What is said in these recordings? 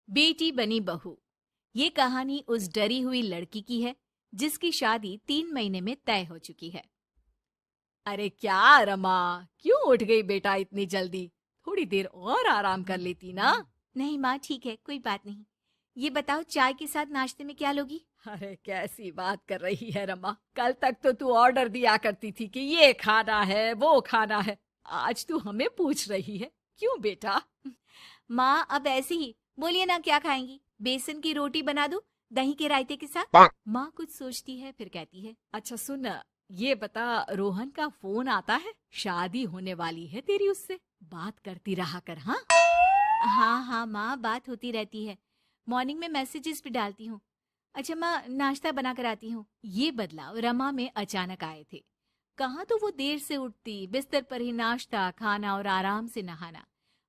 बेटी बनी बहू। ये कहानी उस डरी हुई लड़की की है जिसकी शादी 3 महीने में तय हो चुकी है। अरे क्या रमा, क्यों उठ गई बेटा इतनी जल्दी? थोड़ी देर और आराम कर लेती ना। नहीं माँ, ठीक है, कोई बात नहीं। ये बताओ, चाय के साथ नाश्ते में क्या लोगी? अरे कैसी बात कर रही है रमा, कल तक तो तू ऑर्डर दिया करती थी कि ये खाना है वो खाना है। आज तू हमें पूछ रही है, क्यों बेटा? माँ अब ऐसे ही बोलिए ना, क्या खाएंगी? बेसन की रोटी बना दूं दही के रायते के साथ? माँ कुछ सोचती है फिर कहती है, अच्छा सुन, ये बता, रोहन का फोन आता है? शादी होने वाली है तेरी उससे, बात करती रहा कर। हाँ हाँ हाँ माँ, बात होती रहती है। मॉर्निंग में मैसेजेस भी डालती हूँ। अच्छा माँ, नाश्ता बना कर आती हूँ। ये बदलाव रमा में अचानक आए थे। कहाँ तो वो देर से उठती, बिस्तर पर ही नाश्ता खाना और आराम से नहाना।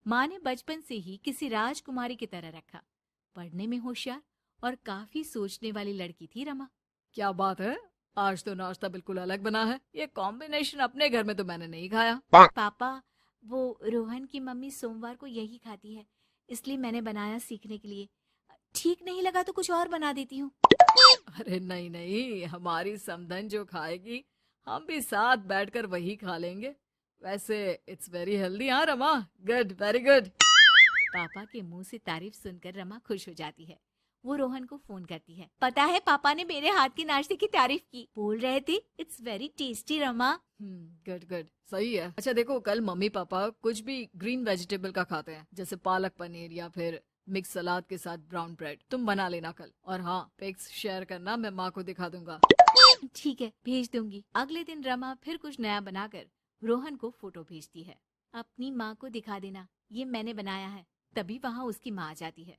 माँ ने बचपन से ही किसी राजकुमारी की तरह रखा। पढ़ने में होशियार और काफी सोचने वाली लड़की थी रमा। क्या बात है, आज तो नाश्ता बिल्कुल अलग बना है। ये कॉम्बिनेशन अपने घर में तो मैंने नहीं खाया। पापा, वो रोहन की मम्मी सोमवार को यही खाती है, इसलिए मैंने बनाया सीखने के लिए। ठीक नहीं लगा तो कुछ और बना देती हूँ। अरे नहीं नहीं, हमारी समधन जो खाएगी हम भी साथ बैठकर वही खा लेंगे। वैसे इट्स वेरी हेल्दी। हाँ रमा, गुड, वेरी गुड। पापा के मुंह से तारीफ सुनकर रमा खुश हो जाती है। वो रोहन को फोन करती है, पता है पापा ने मेरे हाथ के नाश्ते की तारीफ की, बोल रहे थे it's very tasty Rama. Good good, सही है। अच्छा देखो, कल मम्मी पापा कुछ भी ग्रीन वेजिटेबल का खाते हैं, जैसे पालक पनीर या फिर मिक्स सलाद के साथ ब्राउन ब्रेड। तुम बना लेना कल, और हाँ पिक्स शेयर करना, मैं माँ को दिखा दूंगा। ठीक है, भेज दूंगी। अगले दिन रमा फिर कुछ नया बनाकर रोहन को फोटो भेजती है। अपनी माँ को दिखा देना, ये मैंने बनाया है। तभी वहाँ उसकी माँ आ जाती है।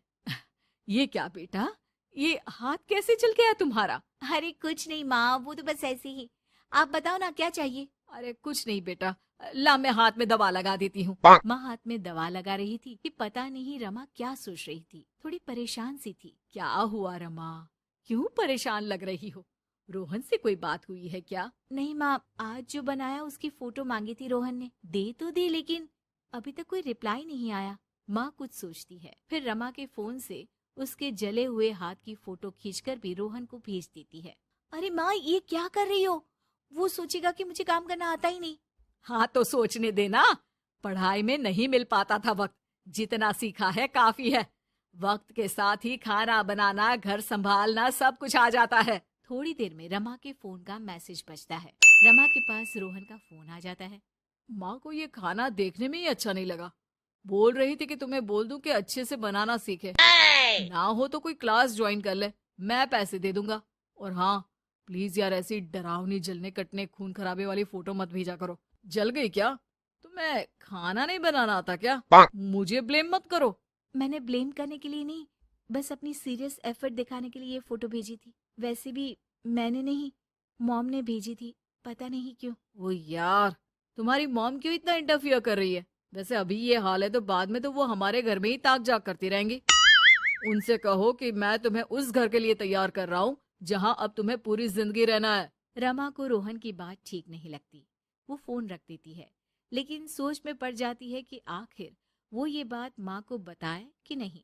ये क्या बेटा, ये हाथ कैसे चल गया तुम्हारा? अरे कुछ नहीं माँ, वो तो बस ऐसे ही। आप बताओ ना, क्या चाहिए? अरे कुछ नहीं बेटा, ला मैं हाथ में दवा लगा देती हूँ। माँ हाथ में दवा लगा रही थी कि पता नहीं रमा क्या सोच रही थी। थोड़ी परेशान सी थी। क्या हुआ रमा, क्यों परेशान लग रही हो? रोहन से कोई बात हुई है क्या? नहीं माँ, आज जो बनाया उसकी फोटो मांगी थी रोहन ने, दे तो दी, लेकिन अभी तक कोई रिप्लाई नहीं आया। माँ कुछ सोचती है, फिर रमा के फोन से उसके जले हुए हाथ की फोटो खींचकर भी रोहन को भेज देती है। अरे माँ, ये क्या कर रही हो? वो सोचेगा कि मुझे काम करना आता ही नहीं। हाँ तो सोचने देना, पढ़ाई में नहीं मिल पाता था वक्त, जितना सीखा है काफी है। वक्त के साथ ही खाना बनाना, घर संभालना सब कुछ आ जाता है। थोड़ी देर में रमा के फोन का मैसेज बजता है। रमा के पास रोहन का फोन आ जाता है। माँ को ये खाना देखने में ही अच्छा नहीं लगा। बोल रही थी कि तुम्हें बोल दूं कि अच्छे से बनाना सीखे। ना हो तो कोई क्लास ज्वाइन कर ले, मैं पैसे दे दूंगा। और हाँ, प्लीज यार ऐसी डरावनी जलने कटने खून खराबे वाली फोटो मत भेजा करो। जल गई क्या? तुम्हें खाना नहीं बनाना आता क्या? मुझे ब्लेम मत करो। मैंने ब्लेम करने के लिए नहीं, बस अपनी सीरियस एफर्ट दिखाने के लिए ये फोटो भेजी थी। वैसे भी मैंने नहीं, मॉम ने भेजी थी, पता नहीं क्यों। ओ यार, तुम्हारी मॉम क्यों इतना इंटरफियर कर रही है? वैसे अभी ये हाल है तो बाद में तो वो हमारे घर में ही ताक जाग करती रहेंगी। उनसे कहो कि मैं तुम्हें उस घर के लिए तैयार कर रहा हूँ जहाँ अब तुम्हें पूरी जिंदगी रहना है। रमा को रोहन की बात ठीक नहीं लगती। वो फोन रख देती है, लेकिन सोच में पड़ जाती है कि आखिर वो ये बात माँ को बताए कि नहीं।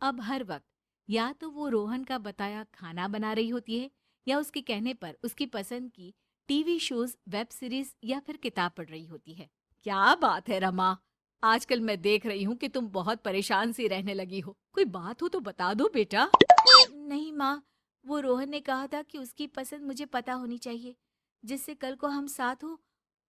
अब हर वक्त या तो वो रोहन का बताया खाना बना रही होती है, या उसके कहने पर उसकी पसंद की टीवी शोज, वेब सीरीज या फिर किताब पढ़ रही होती है। क्या बात है रमा, आजकल मैं देख रही हूँ कि तुम बहुत परेशान सी रहने लगी हो। कोई बात हो तो बता दो बेटा। नहीं माँ, वो रोहन ने कहा था कि उसकी पसंद मुझे पता होनी चाहिए, जिससे कल को हम साथ हो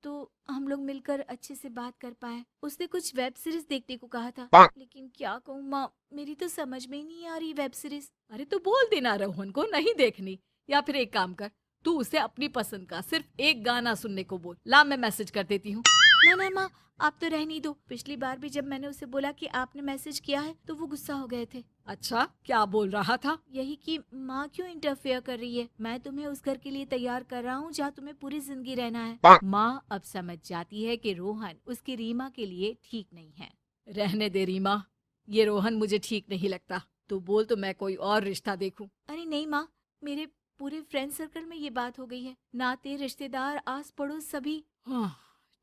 तो हम लोग मिलकर अच्छे से बात कर पाए। उसने कुछ वेब सीरीज देखने को कहा था, लेकिन क्या कहूँ माँ, मेरी तो समझ में ही नहीं आ रही वेब सीरीज। अरे तो बोल देना रोहन को नहीं देखनी, या फिर एक काम कर, तू उसे अपनी पसंद का सिर्फ एक गाना सुनने को बोल। ला मैं मैसेज कर देती हूँ। ना ना माँ, आप तो रहने दो। पिछली बार भी जब मैंने उसे बोला कि आपने मैसेज किया है तो वो गुस्सा हो गए थे। अच्छा, क्या बोल रहा था? यही कि माँ क्यों इंटरफेयर कर रही है, मैं तुम्हें उस घर के लिए तैयार कर रहा हूँ जहाँ तुम्हें पूरी जिंदगी रहना है। माँ अब समझ जाती है कि रोहन उसकी रीमा के लिए ठीक नहीं है। रहने दे रीमा, ये रोहन मुझे ठीक नहीं लगता। तू बोल तो मैं कोई और रिश्ता देखूं। अरे नहीं माँ, मेरे पूरे फ्रेंड सर्कल में ये बात हो गई है, नाते रिश्तेदार आस पड़ोस सभी। हाँ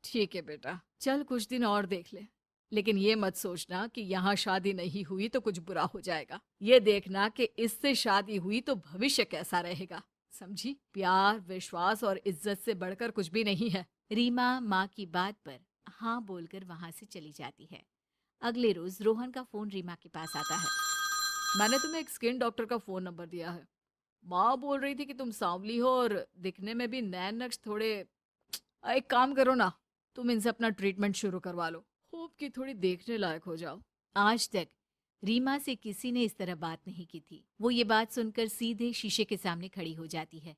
ठीक है बेटा, चल कुछ दिन और देख ले। लेकिन ये मत सोचना कि यहाँ शादी नहीं हुई तो कुछ बुरा हो जाएगा। ये देखना कि इससे शादी हुई तो भविष्य कैसा रहेगा। समझी? प्यार, विश्वास और इज्जत से बढ़कर कुछ भी नहीं है। रीमा माँ की बात पर हाँ बोलकर वहां से चली जाती है। अगले रोज रोहन का फोन रीमा के पास आता है। मैंने तुम्हें एक स्किन डॉक्टर का फोन नंबर दिया है। माँ बोल रही थी कि तुम सांवली हो और दिखने में भी नैन नक्श थोड़े। एक काम करो ना, तुम इनसे अपना ट्रीटमेंट शुरू करवा लो। होप कि थोड़ी देखने लायक हो जाओ। आज तक रीमा से किसी ने इस तरह बात नहीं की थी। वो ये बात सुनकर सीधे शीशे के सामने खड़ी हो जाती है।